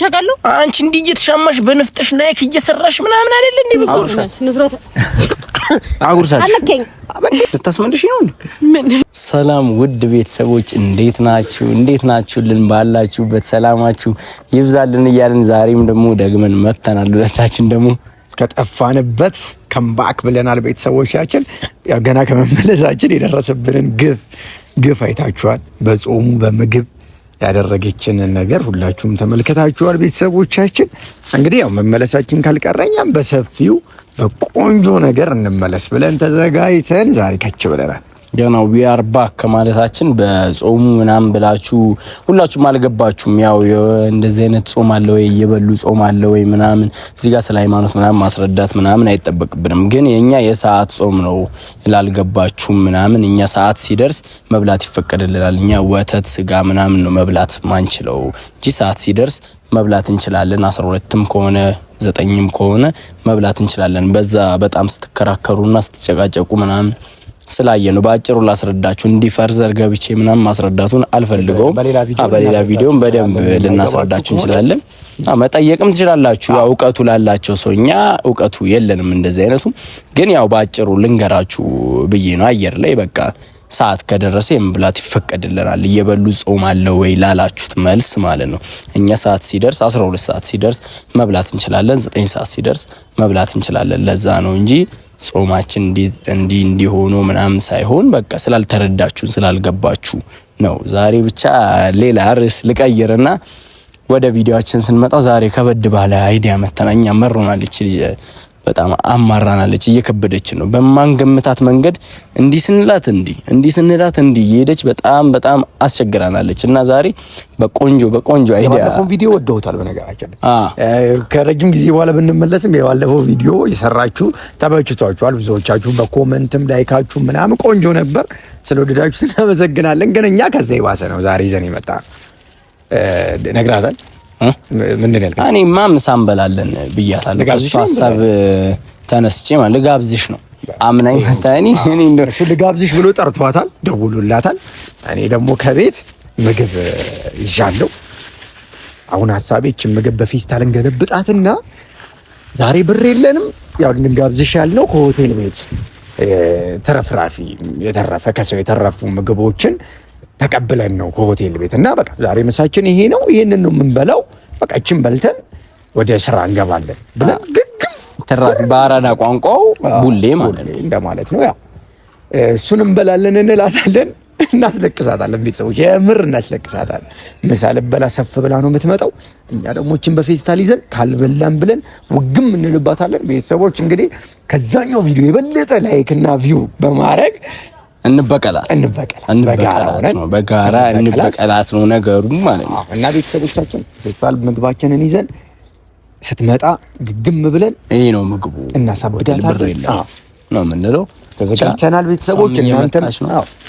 ታውቃለህ አንቺ እንዲህ እየተሻማሽ በንፍጥሽ ናይክ እየሰራሽ ምናምን አይደል እንዴ ብትወርሳሽ ንዝሮት አጉርሳሽ አለከኝ ልታስመልሽ ነው። ሰላም ውድ ቤተሰቦች እንዴት ናችሁልን? ባላችሁበት ሰላማችሁ ይብዛልን እያልን ዛሬም ደግሞ ደግመን መተናል። ሁለታችን ደግሞ ከጠፋንበት ከምባክ ብለናል። ቤተሰቦቻችን ያው ገና ከመመለሳችን የደረሰብንን ግፍ አይታችኋል። በጾሙ በምግብ ያደረገችንን ነገር ሁላችሁም ተመልከታችኋል። ቤተሰቦቻችን እንግዲህ ያው መመለሳችን ካልቀረኛም በሰፊው በቆንጆ ነገር እንመለስ ብለን ተዘጋጅተን ዛሬ ከች ብለናል። ገና we are back ከማለታችን በጾሙ ምናምን ብላችሁ ሁላችሁም አልገባችሁም። ያው እንደዚህ አይነት ጾም አለ ወይ እየበሉ ጾም አለ ወይ ምናምን እዚህ ጋር ስለ ሃይማኖት ምናምን ማስረዳት ምናምን አይጠበቅብንም። ግን የኛ የሰዓት ጾም ነው ላልገባችሁም ምናምን እኛ ሰዓት ሲደርስ መብላት ይፈቀድልናል። እኛ ወተት ስጋ ምናምን ነው መብላት ማንችለው እንጂ ሰዓት ሲደርስ መብላት እንችላለን። 12ም ከሆነ 9ም ከሆነ መብላት እንችላለን። በዛ በጣም ስትከራከሩና ስትጨቃጨቁ ምናምን ስላየ ነው ባጭሩ ላስረዳችሁ። እንዲፈርዘር ገብቼ ምናምን ማስረዳቱን አልፈልገውም። በሌላ ቪዲዮም በደንብ ልናስረዳችሁ እንችላለን። መጠየቅም ትችላላችሁ ያው እውቀቱ ላላቸው ሰውኛ እውቀቱ የለንም እንደዚህ አይነቱ። ግን ያው ባጭሩ ልንገራችሁ ብዬ ነው አየር ላይ በቃ ሰዓት ከደረሰ የመብላት ይፈቀድልናል። እየበሉ ጾም አለ ወይ ላላችሁት መልስ ማለት ነው እኛ ሰዓት ሲደርስ 12 ሰዓት ሲደርስ መብላት እንችላለን። 9 ሰዓት ሲደርስ መብላት እንችላለን። ለዛ ነው እንጂ ጾማችን እንዲሆኑ ምናምን ሳይሆን በቃ ስላልተረዳችሁን ስላልገባችሁ ነው። ዛሬ ብቻ ሌላ ርዕስ ልቀይርና ወደ ቪዲዮአችን ስንመጣ ዛሬ ከበድ ባለ አይዲያ መተናኛ መሮናለች ልጅ በጣም አማራናለች። እየከበደች ነው በማንገምታት መንገድ እንዲህ ስንላት እየሄደች በጣም አስቸግራናለች። እና ዛሬ በቆንጆ አይዲያ ባለፈው ቪዲዮ ወደውታል። በነገራችን ከረጅም ጊዜ በኋላ ብንመለስም የባለፈው ቪዲዮ የሰራችሁ ተመችቷችኋል። ብዙዎቻችሁ በኮሜንትም ላይካችሁ ምናምን ቆንጆ ነበር። ስለወደዳችሁ እናመሰግናለን። ግን እኛ ከዛ ይባሰ ነው ዛሬ ይዘን የመጣ ነግራታል። ምንድን ነው እኔማ ምሳ እንበላለን ብያታለሁ። ከሱ ሐሳብ ተነስቼ ማለት ልጋብዝሽ ነው አምናኝ መጣኒ እኔ እንደሱ ልጋብዝሽ ብሎ ጠርቷታል፣ ደውሎላታል። እኔ ደግሞ ከቤት ምግብ ይዣለሁ። አሁን ሐሳቤች ምግብ በፌስታል እንገለብጣትና ዛሬ ብር የለንም ያው ልንጋብዝሽ ያልነው ከሆቴል ቤት ተረፍራፊ የተረፈ ከሰው የተረፉ ምግቦችን ተቀብለን ነው ከሆቴል ቤት እና በቃ ዛሬ ምሳችን ይሄ ነው፣ ይሄንን ነው የምንበላው። በቃ እቺን በልተን ወደ ስራ እንገባለን ብለን ግግም ተራፊ በአራዳ ቋንቋው ቡሌ ማለት ነው እንደማለት ነው። ያው እሱን እንበላለን እንላታለን፣ እናስለቅሳታለን። ቤተሰቦች የምር እናስለቅሳታለን። ምሳ ልበላ ሰፍ ብላ ነው የምትመጣው። እኛ ደግሞ እቺን በፌስታል ይዘን ካልበላን ብለን ውግም እንልባታለን። ቤተሰቦች እንግዲህ ከዛኛው ቪዲዮ የበለጠ ላይክ እና ቪው በማድረግ እንበቀላት ነው በጋራ እንበቀላት ነው ነገሩ ማለት ነው። እና ቤተሰቦቻችን ፌስታል ምግባችንን ይዘን ስትመጣ ግግም ብለን ይሄ ነው ምግቡ እናሳብዳታለን ነው የምንለው። ተዘጋጅተናል ቤተሰቦች። እናንተም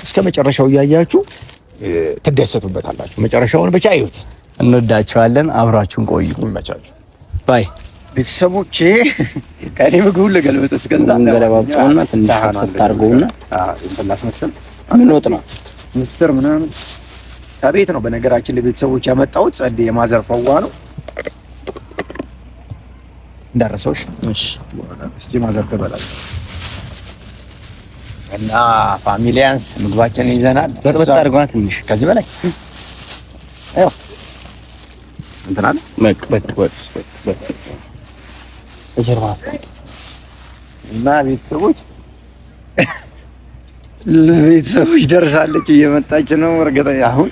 እስከ መጨረሻው እያያችሁ ትደሰቱበታላችሁ። መጨረሻውን ብቻ እዩት። እንወዳችኋለን። አብራችሁን ቆዩ። ይመቻችሁ። ባይ ቤተሰቦቼ። ከኔ ምግቡ ለገልበጥ እስከዛ ገለባብጦና ትንሽ ታርጎውና እንተላስመስል ምን ወጥ ነው ምስር ምናምን ከቤት ነው በነገራችን ለቤተሰቦች ያመጣሁት። ጸዴ የማዘር ፈዋ ነው እንዳረሰውሽ። እሺ እስኪ ማዘር ተበላል እና ፋሚሊያንስ ምግባችንን ይዘናል። በጥበጥ አድርጓት ትንሽ ከዚህ በላይ አዎ እንትና በጥበጥ እጀርባስ እና ቤተሰቦች ደርሳለች፣ እየመጣች ነው እርግጠኛ። አሁን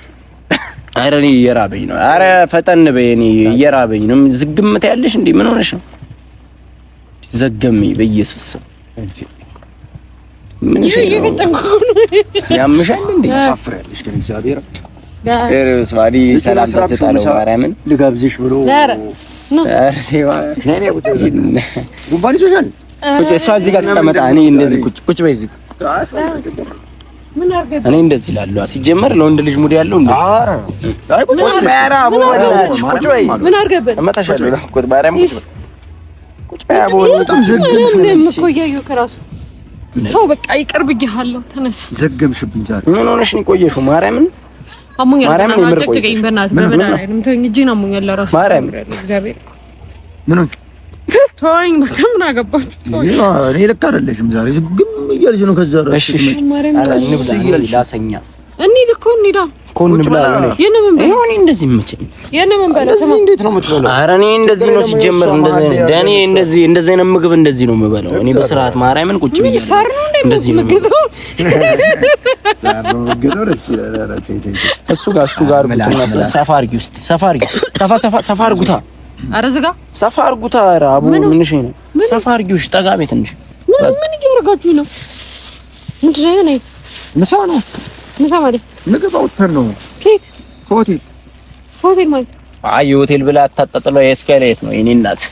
ኧረ እኔ እየራበኝ ነው። ኧረ ፈጠን በይ፣ እኔ እየራበኝ ነው። ዝግምት ያለሽ እንዴ? ምን ሆነሽ ነው? ዘገሚ በኢየሱስ ስም ምን ይፈጠንኩ ያምሻል እንዴ? ሳፍራለሽ ግን እግዚአብሔር ስዋዲ ሰላም ተሰጣለው። ማርያምን ልጋብዝሽ ብሎ ጉንፋን ይዞሻል። እሷ እዚህ ጋር ተቀመጣ፣ እኔ እንደዚህ ቁጭ በይ እዚህ። እኔ እንደዚህ እላለሁ። ሲጀመር ለወንድ ልጅ ሙድ ያለው እንደዚህ። አይ ቁጭ በይ ቁጭ በይ። ምን አርገበ እመጣሻለሁ። ቁጭ ማርያም ቁጭ በይ። በጣም ዘገምሽብኝ ከራሱ ሰው በቃ ይቅር ብዬሃለሁ። ተነስ። ዘገምሽብኝ ዛሬ ምን ሆነሽ ነው የቆየሽው? ማርያምን አሞኛል። አጨቅጨቀኝ በእናትህ በመድኃኒዓለም ተወኝ። እጄን አሞኛል ለራሱ እግዚአብሔር ምን ተወኝ። በቃ ምን አገባችሁ? እኔ ልክ አይደለሽም ዛሬ ዝግም እያልሽ ነው። ከዛ እሺ ላሰኛ እኔ ልኮ እንሂዳ ኮን ብላ ነው የነምን ይሁን እንደዚህ መቼም የነምን በላ እዚህ እንዴት ነው የምትበላው? ኧረ እኔ እንደዚህ ነው ሲጀመር እንደዚህ ነው ምግብ እንደዚህ ነው የምበላው እኔ በስርዓት ማርያምን ቁጭ ብዬ እንደዚህ ነው እሱ ጋር ጉትና ሰፋር ጉታ ኧረ ዝጋ ሰፋር ጉታ አቡ ምንሽ ነው ሰፋር ጉሽ ጠጋቤ ትንሽ ምን እያደረጋችሁ ነው? ምንድን ነው ምሳ ነው ምሳ ማለት ምግብ አውጥተን ነው ኬት ሆቴል ማለት አይ ሆቴል ብላ አታጣጥለው የስካይላይት ነው የኔ እናት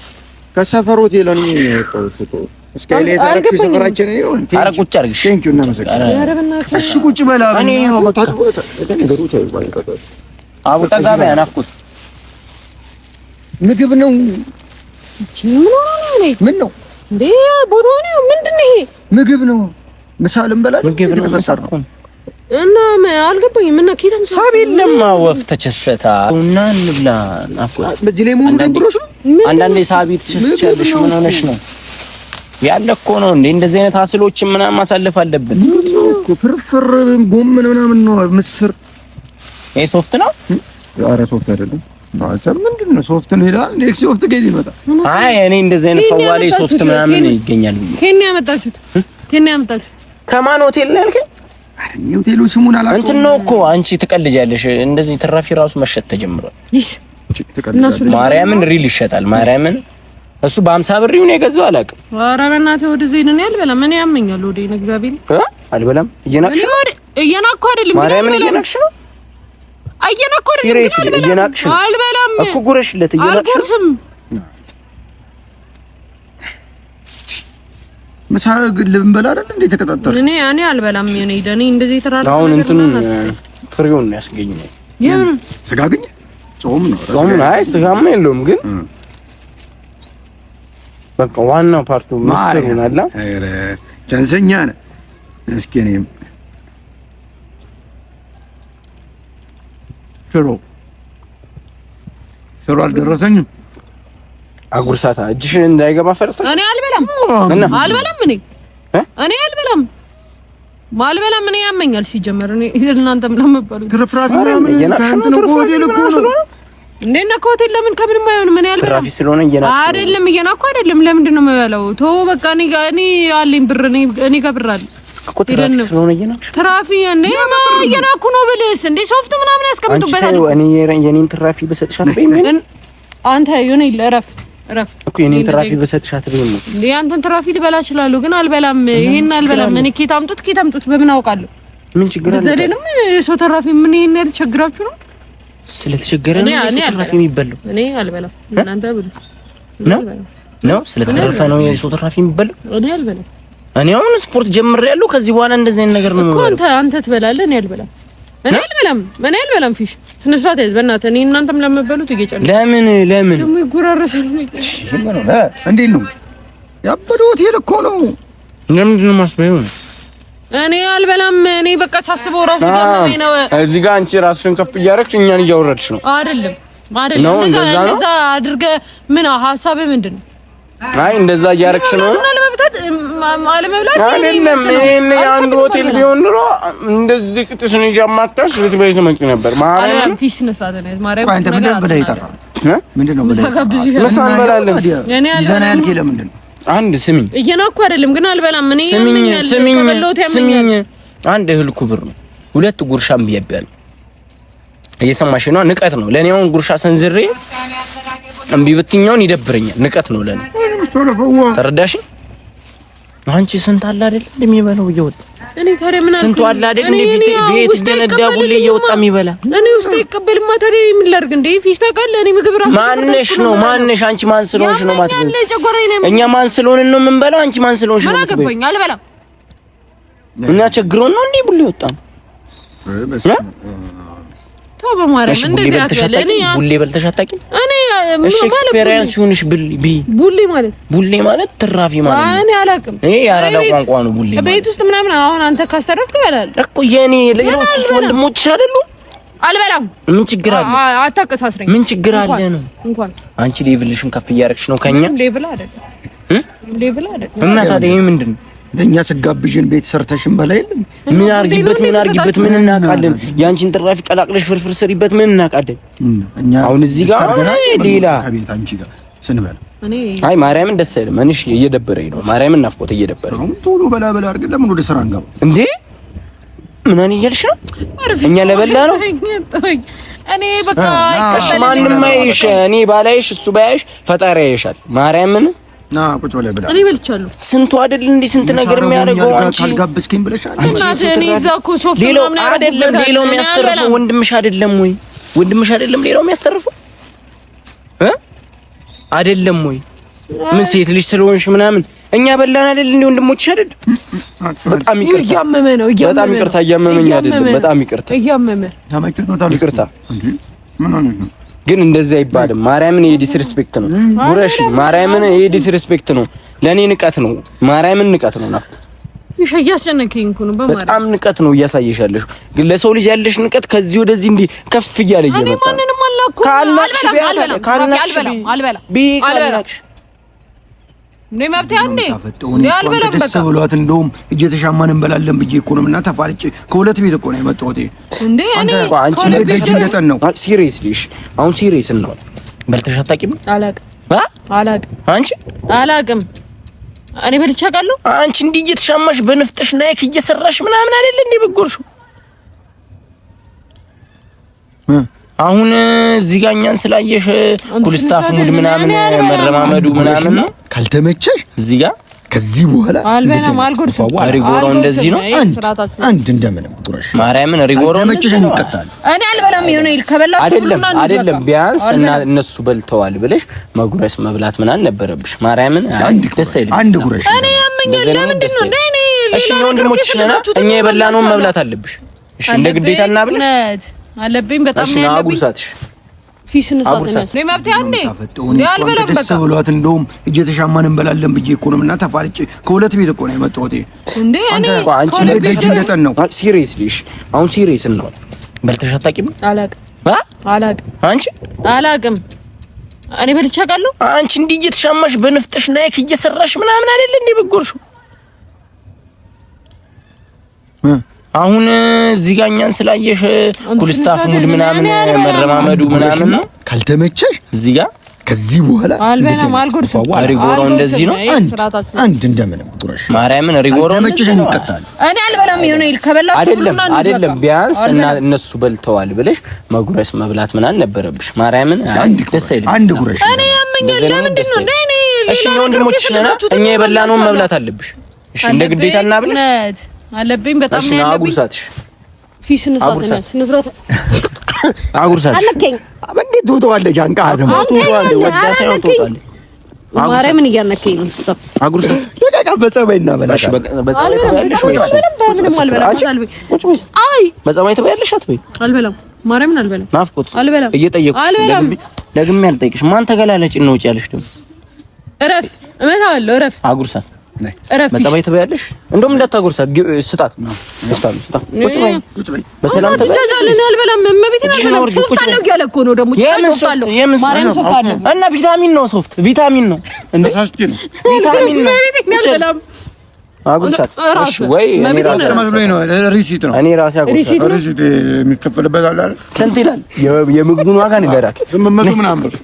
ከሰፈር ሆቴል ነው የሚወጣው ስካይላይት አረክ ሰፈራችን ነው ኧረ ቁጭ አድርግሽ ቴንኪው እና መሰከረ እሺ ቁጭ በላ እኔ ነገሩ ታይባል አቡ ጠጋቤ አናፍቁት ምግብ ነው ምን ነው እንዴ ቦታው ነው ምንድነው ይሄ ምግብ ነው ምሳ ልንበላ ምግብ ነው ተቀጣጣ እና አልገባኝም። እና ኬታም ሳቢለማ ወፍ ተቸሰታ እና እንብላ አፍቆት በዚህ ላይ ሙሉ ደብሮሽ አንዳንዴ ሳቢ ተቸሰቻለሽ ምን ሆነሽ ነው ያለ እኮ ነው እንዴ እንደዚህ አይነት አስሎችን ምናምን ማሳለፍ አለብን እኮ ፍርፍር ጎመን ምናምን ነው ምስር ይሄ ሶፍት ነው ኧረ ሶፍት አይደለም ምንድን ነው ሶፍት ነው ይላል ኔክስ ሶፍት ገዝ ይመጣ አይ እኔ እንደዚህ አይነት ፈዋሌ ሶፍት ምናምን ይገኛል ከኔ ያመጣችሁት ከማን ሆቴል ነው ያልከኝ? ሆቴሉ ስሙን አላውቅም እንትን ነው እኮ አንቺ ትቀልጃለሽ እንደዚህ ትራፊ ራሱ መሸጥ ተጀምሯል ማርያምን ሪል ይሸጣል ማርያምን እሱ በ50 ብር ይሁን የገዛው አላውቅም ኧረ በእናትህ ወደዚህ ነኝ አልበላም እኔ ያመኛል ወደ እግዚአብሔር አልበላም እየናቅሽ አይደለም ማርያምን እየናቅሽ ነው ሲሪየስሊ እየናቅሽ አልበላም እኮ ጉረሽለት እየናቅሽ ምሳ ልንበላ አይደል እንዴ ተቀጣጣረ እኔ አልበላም እኔ እንደዚህ ተራራ አሁን እንትን ፍሬውን ያስገኘኝ የምን ስጋ አገኘ ጾም ነው አይ ስጋማ የለውም ግን በቃ ዋናው ፓርቱ ምስር ሆናላ አረ ጀንሰኛ ነህ እስኪ እኔም ሽሮ አልደረሰኝም አጉርሳታ እጅሽ እንዳይገባ ፈርተሽ እኔ አልበላም እኔ ያመኛል ሲጀመር እኔ እናንተም ለምባሉ ትርፍራፊ ምናምን ካንተ ነው ሆቴል እኮ ነው እንዴና ከሆቴል ለምን ከምንም አይሆንም ምን ያልበላ ትራፊ ስለሆነ እየናኩ አይደለም ለምንድን ነው የምበላው ቶ በቃ እኔ አለኝ ብር እኔ ጋር ብር አለ እኮ ትራፊ ስለሆነ እየናክሽ ትራፊ እየናኩ ነው ብልስ እንዴ ሶፍት ምናምን ያስቀምጡበታል እኔ የኔን ትራፊ በሰጥሻት በይም አንተ የኔ እረፍ እኮ የኔን ትራፊ በሰጥሻት በይም እንዴ አንተን ትራፊ ልበላ እችላለሁ ግን አልበላም ይሄን አልበላም እኔ ኬት አምጡት በምን አውቃለሁ ምን ችግር አለ ዘዴንም የሰው ትራፊ ምን ይሄን ያህል ቸግራችሁ ነው ስለተቸገረ ነው የሰው ትራፊ የሚበላው እኔ አልበላም እናንተ ብሉ ነው ስለተረፈ ነው የሰው ትራፊ የሚበላው እኔ አልበላም እኔ አሁን ስፖርት ጀምሬያለሁ ከዚህ በኋላ እንደዚህ አይነት ነገር ነው እኮ አንተ ትበላለህ እኔ አልበላም ፊሽ ስነ ስርዓት ያዝ በእናትህ እኔ እናንተም ለምበሉት እየጨነቀ ለምን ደግሞ ይጎራረሳል እንዴት ነው ያበደ ሆቴል እኮ ነው ለምንድን ነው ማስበው እኔ አልበላም እኔ በቃ ሳስበው ራሱ ነው እዚህ ጋር አንቺ ራስሽን ከፍ እያደረግሽ እኛን እያወረድሽ ነው አይደለም እንደዛ አድርገህ ምን ሀሳብህ ምንድን ነው አይ እንደዛ እያደረግሽ ነው አለመብላት አይደለም እኔ አንድ ሆቴል ቢሆን ኑሮ እንደዚህ ቅጥሽን እያማታሽ ልትበይ ትመጪ ነበር ማርያም ፊሽ ነሳተ ነው ማርያም አንተ ምንድነው ብለህ ይጣፋ ምንድነው ብለህ ምሳን በላለን ይዘና ያልከኝ ለምንድን ነው አንድ ስሚኝ እየናኩ አይደለም ግን አልበላም እኔ ስሚኝ አንድ እህል ኩብር ነው ሁለት ጉርሻም ቢያበል እየሰማሽ ነው ንቀት ነው ለኔ አሁን ጉርሻ ሰንዝሬ እምቢ ብትኛውን ይደብረኛል ንቀት ነው ለኔ ተረዳሽ አንቺ ስንት አለ አይደል እንደሚበላው እየወጣ እኔ ታዲያ ምን አልኩኝ ስንቱ አለ አይደል ቤት ደነዳቡል እየወጣ የሚበላ እኔ ውስጥ ይቀበልማ ታዲያ ምን ላድርግ እንዴ ፊሽ ታውቃለህ እኔ ምግብ ራሱ ማንሽ አንቺ ማን ስለሆንሽ ነው ማለት እኛ ማን ስለሆንን ነው የምንበላው አንቺ ማን ስለሆንሽ ነው ምን አገባኝ አልበላም እና ቸግሮን ነው እንዴ ቡሌ ወጣ በማርያም እንደዚህ አትበል እኔ ቡሌ በልተሽ አታውቂም እኔ እሺ ኤክስፒሪየንስ ይሁንሽ ቡሌ ማለት ትራፊ ማለት ነው እኔ አላውቅም ይሄ ያራዳ ቋንቋ ነው ቡሌ ቤት ውስጥ ምናምን አሁን አንተ ካስተረፍክ በላል እኮ የኔ ሌሎች ወንድሞችሽ አይደሉ አልበላም። ምን ችግር አለ? አታቀሳስረኝ። ምን ችግር አለ ነው? እንኳን አንቺ ሌቭልሽን ከፍ እያደረግሽ ነው ከኛ። ሌቭል አይደለም እና ታዲያ ይሄ ምንድን ነው? ለኛ ስጋብዥን ቤት ሰርተሽን በላይ የለም። ምን አርጊበት ምን እናውቃለን? ያንቺን ጥራፊ ቀላቅለሽ ፍርፍር ስሪበት ምን እናውቃለን? አሁን እዚህ ጋር ሌላ ቤት አንቺ ጋር ስንበላ አይ ማርያምን ደስ አይልም። እኔሽ እየደበረኝ ነው። ማርያምን ናፍቆት እየደበረኝ ነው። ቶሎ በላ አድርገን ለምን ወደ ስራ እንገባ እንዴ? ምን እያልሽ ነው? እኛ ለበላ ነው። እኔ በቃ ማንም አይሽ፣ እኔ ባላይሽ እሱ ባያይሽ ፈጣሪ ያይሻል። ማርያምን ና ቁጭ ብለህ ብላ። እኔ በልቻለሁ። ስንቱ አይደል እንዴ ስንት ነገር የሚያደርገው አንቺ ካልጋብዝከኝ ብለሻል። እናት እኔ እዛ እኮ ሶፍት ምናምን አይደለም ሌላው የሚያስተርፈው ወንድምሽ አይደለም ወይ? ወንድምሽ አይደለም ሌላው የሚያስተርፈው አይደለም ወይ? ምን ሴት ልጅ ስለሆንሽ ምናምን እኛ በላን አይደል እንዴ? ወንድሞችሽ አይደል? በጣም ይቅርታ እያመመ ነው። በጣም ይቅርታ እያመመኝ አይደለም። በጣም ይቅርታ እያመመ ይቅርታ። ግን እንደዚህ አይባልም። ማርያምን የዲስሪስፔክት ነው። ጉረሽ ማርያምን የዲስሪስፔክት ነው። ለኔ ንቀት ነው። ማርያምን ንቀት ነው። ናፍ እያስጨነቀኝ እኮ ነው። በጣም ንቀት ነው እያሳየሽ ያለሽ። ግን ለሰው ልጅ ያለሽ ንቀት ከዚህ ወደዚህ እንዲህ ከፍ እያለ እየመጣ ነው። እኔ ማንንም አላኩ ካልናክሽ ምን መብት አንዴ ያልበለም በቃ ብሏት እንደውም እየተሻማን እንበላለን ብዬ እኮ ነው። እና ተፋልጬ ከሁለት ቤት እኮ ነው የመጣሁት እንዴ። እኔ አንቺ ለገጅነጠን ነው። ሲሪየስሊ አሁን ሲሪየስ ነው። በልተሽ አታውቂም? አላውቅም። አንቺ አላውቅም። እኔ በልቼ አውቃለሁ። አንቺ እንዲህ እየተሻማሽ በንፍጥሽ ናይክ እየሰራሽ ምናምን አይደል እንዴ በጎርሽው? አሁን እዚህ ጋር እኛን ስላየሽ ኩልስታፍ ሙድ ምናምን መረማመዱ ምናምን ነው። ካልተመቸሽ እዚህ ጋር ከዚህ በኋላ አልበላም። አልጎርስም። ሪጎሮ እንደዚህ ነው። አንድ እንደምንም ጉረሽ ማርያምን ሪጎሮ ተመቸሽ እንቀጣለን። እኔ አልበላም። ይሆነ ከበላችሁ አይደለም ቢያንስ እና እነሱ በልተዋል ብለሽ መጉረስ መብላት ምናምን ነበረብሽ። ማርያምን ደስ አይልም። አንድ ጉረሽ እኔ ያመኛል። ለምንድን ነው እንዴ? እኔ እሺ ወንድሞችሽ ነና እኛ የበላነውን መብላት አለብሽ። እሺ እንደ ግዴታ እና ብለሽ አለብኝ። በጣም ነው ያለብኝ። አጉርሳትሽ ፊሽን ሳትነስ ነው መብት አንዴ ያልበለም በቃ ብሏት እንደውም እየተሻማን እንበላለን ብዬ እኮ ነው። እና ተፋልጬ ከሁለት ቤት እኮ ነው የመጣሁት እንዴ። እኔ አንቺ ለገጅነጠን ነው። ሲሪየስሊ አሁን ሲሪየስ ነው። በልተሽ አታውቂም? አላውቅም። አንቺ አላውቅም። እኔ በልቼ አውቃለሁ። አንቺ እንዲህ እየተሻማሽ በንፍጥሽ ናይክ እየሰራሽ ምናምን አይደል እንዴ በጎርሽው? አሁን እዚህ ጋር እኛን ስላየሽ ኩልስታፍ ሙድ ምናምን መረማመዱ ምናምን ነው። ካልተመቸሽ እዚህ ጋር ከዚህ በኋላ አልበላም። አልጎርስም። ሪጎሮ እንደዚህ ነው። አንድ እንደምንም ጉረሽ ማርያምን ሪጎሮ ተመቸሽ እንቀጣለን። እኔ አልበላም። ይሆነ ከበላችሁ አይደለም ቢያንስ እና እነሱ በልተዋል ብለሽ መጉረስ መብላት ምናምን ነበረብሽ። ማርያምን ደስ አይልም። አንድ ጉረሽ እኔ ያመኛል። ለምንድን ነው እንዴ? እሺ ወንድሞችሽ ነና እኛ የበላነውን መብላት አለብሽ። እሺ እንደ ግዴታ እና ብለሽ አለብኝ። በጣም ነው ያለብኝ። አጉርሳትሽ ፊሽን ሳትነስ አጉርሳትሽ አለከኝ። እንዴት ትወጣዋለሽ? አንቃተም ትወጣዋለሽ። ወዳ ሳይሆን ትወጣለሽ። ማርያምን እያነከኝ ነው። አጉርሳት ለቃ በጸባይ እናበላሽ። በጸባይ ትበያለሽ ወይ? ምንም አልበላም። አይ በጸባይ ትበያለሽ አትበይ? አልበላም። ማርያምን አልበላም። ናፍቆት አልበላም። እየጠየቅኩሽ ደግሜ አልጠይቅሽ። ማን ተገላለጭ ነው ውጭ ያለሽ? ደግሞ እረፍ። እመታለሁ። እረፍ። አጉርሳት በጸባይ ትበያለሽ። እንደውም እንዳታጎርሳት ስጣት። ቁጭ በይ በሰላም ተጃጃለን። አልበላም። እመቤቴን አልበላም። ሶፍት አለው እያለ እኮ ነው ደግሞ ሶፍት አለው። ማርያም ሶፍት አለው እና ቪታሚን ነው። ሶፍት ቪታሚን ነው እንዴ? ቪታሚን ነው። አልበላም። አጉርሳት እሺ። ወይ እኔ ራሴ መስሎኝ ነው። ሪሲት ነው። እኔ ራሴ አጉርሳት። ሪሲት የሚከፈልበት አለ አይደል? ስንት ይላል? የምግቡን ዋጋ ንገራት። 800 ምናምን ብር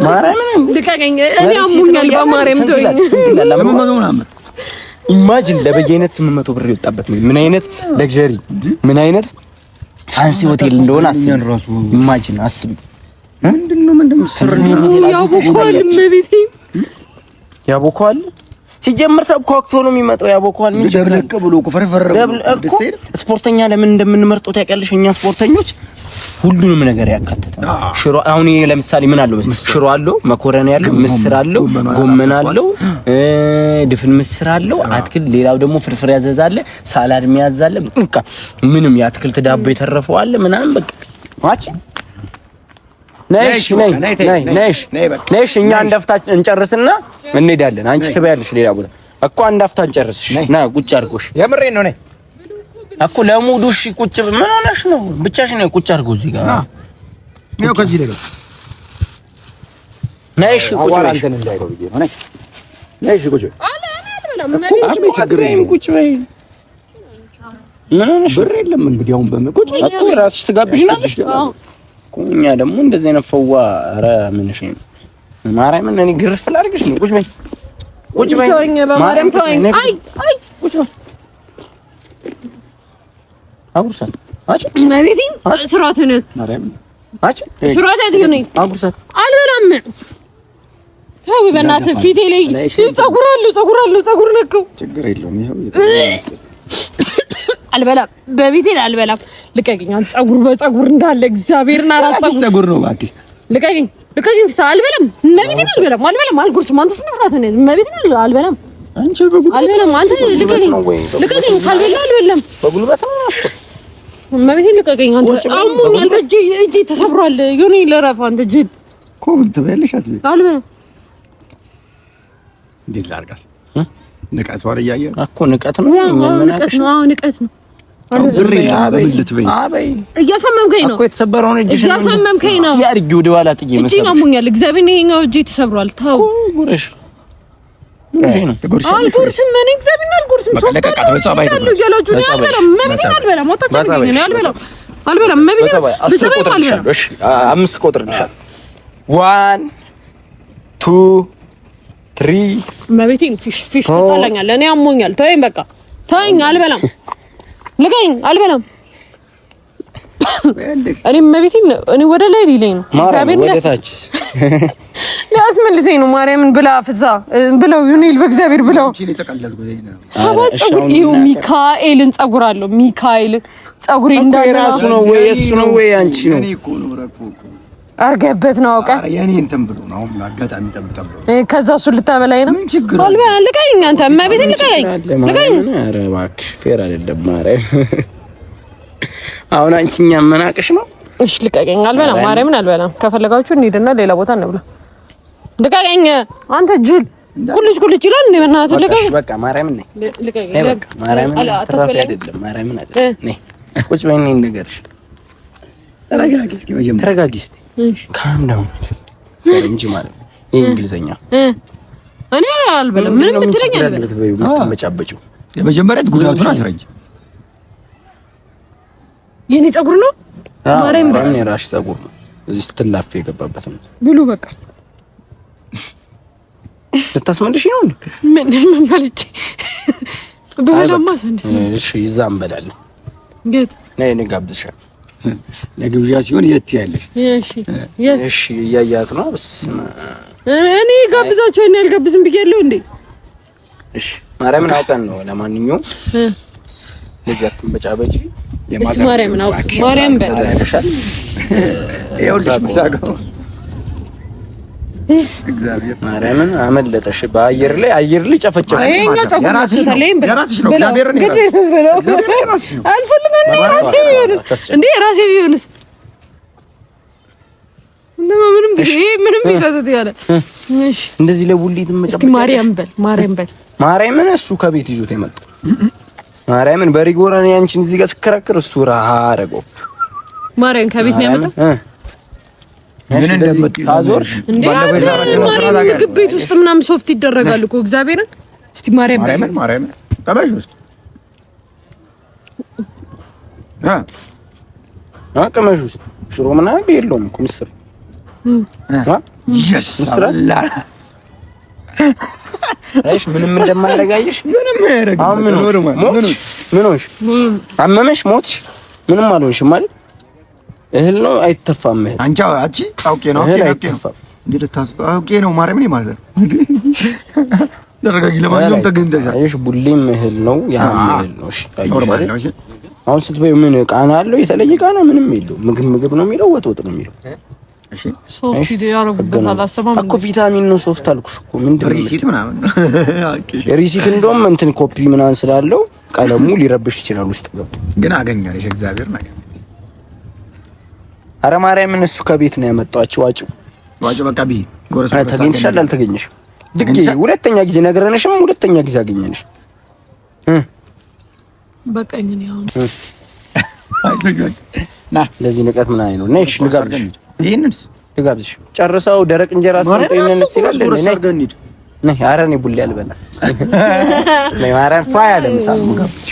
ማርያምን ልቀቀኝ። እኔ አሙኛል። በማርያም ተወኝ። 800 ምናምን ኢማጂን ለበየአይነት 800 ብር የወጣበት ምን አይነት ለግዠሪ ምን አይነት ፋንሲ ሆቴል እንደሆነ አስብ። ኢማጂን አስብ። ምንድነው ስር ያቦኳል። እመቤቴ ያቦኳል። ሲጀምር ተብኳክቶ ነው የሚመጣው። ያቦኳል። ምን ደብለቅ ብሎ ፈርፈር ደስ ይል። ስፖርተኛ ለምን እንደምንመርጠው ታውቂያለሽ? እኛ ስፖርተኞች ሁሉንም ነገር ያካተተ ሽሮ። አሁን ይሄ ለምሳሌ ምን አለው? ሽሮ አለው፣ መኮረኒ አለው፣ ምስር አለው፣ ጎመን አለው፣ ድፍን ምስር አለው፣ አትክልት፣ ሌላው ደግሞ ፍርፍር ያዘዛለ፣ ሳላድ የሚያዛለ፣ በቃ ምንም የአትክልት ዳቦ የተረፈው አለ ምናምን በቃ ማች ነሽ ነሽ እኛ አንዳፍታ እንጨርስና እንሄዳለን። አንቺ ትበያለሽ ሌላ ቦታ እኮ አንዳፍታ እንጨርስሽ። ና ቁጭ አድርጎሽ የምሬን ነው። ነይ እኮ ለሙዱ እሺ ቁጭ ምን ሆነሽ ነው? ብቻሽ ነው ቁጭ አድርገው እዚህ ጋር ነው ከዚህ ላይ ነሽ ቁጭ በይ አንተን እንዳይለው ብዬ ነው ነሽ ቁጭ ቁጭ በይ ምን ሆነሽ ብር የለም እንግዲህ አሁን በመቁጭ እኮ ራስሽ ትጋብዥናለሽ እኮ እኛ ደግሞ እንደዚህ አይነት ፈዋ ኧረ ምንሽ ነው ማርያምን እኔ ግርፍ ላድርግሽ ነው ቁጭ በይ ቁጭ በይ ማርያም ተወኝ አይ ቁጭ በይ አጉርሳት አጭ ማቤቴ ስራተ ነው ማርያም አጭ ስራተ ነው አጉርሳት አልበላም ታው በእናትህ ፊቴ ላይ ፀጉር ነከው ችግር የለውም ይሄው አልበላም በቤቴ አልበላም ልቀቂኝ አንተ ፀጉር እንዳለ እግዚአብሔርን አራት ፀጉር ነው እባክህ ልቀቂኝ ፍሳ አልበላም መቤቴ አልበላም አልጉርስም አንተ ስነፍራት ነው መቤቴ አልበላም አንቺ በጉልበት አልበላም አንተ ልቀቂኝ ካልበላ አልበላም በጉልበት ነው መቤቴ ልቀቂኝ አንተ አሞኛል እጄ ተሰብሯል የሆነ ለራፍ አንተ ጅል ኮምንት በልሽ አትበይ አልበላም እንዴት ላድርጋት ንቀት ወር እያየ እኮ ንቀት ነው እኛ ምናቀሽ ነው ንቀት ነው አበይ እያሰመምከኝ ነው እኮ የተሰበረውን እጅሽ እያሰመምከኝ ነው ያርጊ ወደ ኋላ ጥዬ መሰለሽ እጄ አሞኛል እግዚአብሔር ይሄኛው እጄ ተሰብሯል ታው ጉረሽ አልጉርስም ምን እግዚአብሔር አልጉርስም ሶስት ለቀቃት በጸባይ አልበላም መቤቴ አልበላም እሺ 5 ቆጥርልሻለሁ 1 2 3 መቤቴ ፊሽ ትጣላኛለህ እኔ አሞኛል ተወኝ በቃ ተወኝ አልበላም ልቀኝ አልበላም እኔ መቤቴ እኔ ወደ ላይ ሊለኝ ነው እግዚአብሔር ወደታች ሊያስመልሰኝ ነው ማርያምን ብላ ፍዛ ብለው ዩኒል በእግዚአብሔር ብለው ሰባት ፀጉር ይኸው ሚካኤልን ፀጉር አለው ሚካኤልን ፀጉሬ እንዳለ ራሱ ነው ወይ እሱ ነው ወይ አንቺ ነው እኔ እኮ ነው ረኩ አርገበት ነው አውቀ የኔ እንትን ብሎ ነው አጋጣሚ ጠብጠብ ከዛ እሱ ልታበላይ ነው አልበላ ልቀኝ አንተ መቤቴ ልቀኝ ኧረ እባክሽ ፌር አይደለም ማርያም አሁን አንቺኛ መናቅሽ ነው እሺ ልቀቀኝ አልበላም ማርያምን አልበላም ከፈለጋችሁ እንሂድና ሌላ ቦታ እንብላ ልቀቀኝ አንተ ጅል ኩልጅ ይላል እንዴ በእናትህ ልቀቀኝ በቃ ማርያምን ነኝ ልቀቀኝ በቃ ማርያምን ትራፊ አይደለም ማርያምን አይደለም ነኝ ቁጭ በይኝ ነገርሽ ተረጋጊ እስኪ መጀመሪያ ተረጋጊ እስኪ ካም ዳውን እንጂ ማለት ይሄ እንግሊዘኛ እኔ አልበላም ምንም ብትለኝ አልበላም የምትመጫበጪው የመጀመሪያ ጉዳቱን አስረጅ የኔ ፀጉር ነው ማርያም በእኔ ራሽ ፀጉር ነው እዚህ ስትላፍ የገባበት ነው ብሉ በቃ ልታስመልሽ ነው ምን ማለት በኋላማ ሰንስ እሺ ይዛም በላለን ጌት ነይ ጋብዝሻል ለግብዣ ሲሆን የት ያለሽ እሺ እያያት ነው በስመ እኔ ጋብዛቸው እኔ አልጋብዝም ብያለሁ እንዴ እሺ ማርያምን አውቀን ነው ለማንኛውም ለዚህ አትመጫበጪ ማርያምን አውቀ ማርያም በላሻል ይኸውልሽ መሳቀው እግዚአብሔር ማርያምን አመለጠሽ በአየር ላይ ጨፈጨፈ አይኛ ፀጉር የራስሽ ነው እግዚአብሔር ነው እግዚአብሔር የራስሽ ነው አልፈልግም ራሴ ቢሆንስ እንዴ ራሴ ቢሆንስ ምንም ቢሰስት ያለ እሺ እንደዚህ ለቡሊት መጨበጭ ማርያም በል ማርያምን እሱ ከቤት ይዞት የመጣ ማርያምን በሪጎራን ያንቺን እዚህ ጋር ስከራከር እሱ ራሃ አረገው ማርያም ከቤት ነው ያመጣው ምን እንደምታዞርሽ ባለፈው ምግብ ቤት ውስጥ ምናምን ሶፍት ይደረጋል እኮ እግዚአብሔርን እስቲ ማርያም ቀበሽ ውስጥ አቀመሽ ውስጥ ሽሮ ምናምን የለውም እኮ ምስር አይሽ ምንም እንደማያረጋይሽ ምንም ያረጋ ምን ሆንሽ አመመሽ ሞትሽ ምንም አልሆንሽም ማለት እህል ነው አይተፋም እህል አንቺ አውቄ ነው እንዴ ልታስጣውቄ ነው ማርያምን ማለት ደረጋጊ ለማንኛውም ተገኝተሻል አይሽ ቡሊም እህል ነው ያም እህል ነው እሺ አይሽ አሁን ስትበይ ምን ቃና አለው የተለየ ቃና ምንም የለው ምግብ ነው የሚለው ወጥ ነው የሚለው እሺ ሶፍት ያረጉበታል አሰባም እኮ ቪታሚን ነው ሶፍት አልኩሽ እኮ ምንድነው ሪሲት ምናምን ሪሲት እንደውም እንትን ኮፒ ምናምን ስላለው ቀለሙ ሊረብሽ ይችላል ውስጥ ገብቶ ግን አገኛለሽ እግዚአብሔር ነገር አረ ማርያምን እሱ ከቤት ነው ያመጣቸው ዋጭው በቃ ቢ ጎረስ ተገኝተሻል አልተገኘሽም ድጌ ሁለተኛ ጊዜ ነገረንሽም ሁለተኛ ጊዜ አገኘንሽ በቃኝ ነው ያው ና ለዚህ ንቀት ምን አይነው? ነሽ ልጋብዝሽ። ይሄንንስ ልጋብዝሽ። ጨርሰው ደረቅ እንጀራ አስቀምጠኝ ይላል። ነይ ኧረ እኔ ቡሌ አልበላ ነይ ማረን ፋ ያለ ምሳል ሙጋብዝሽ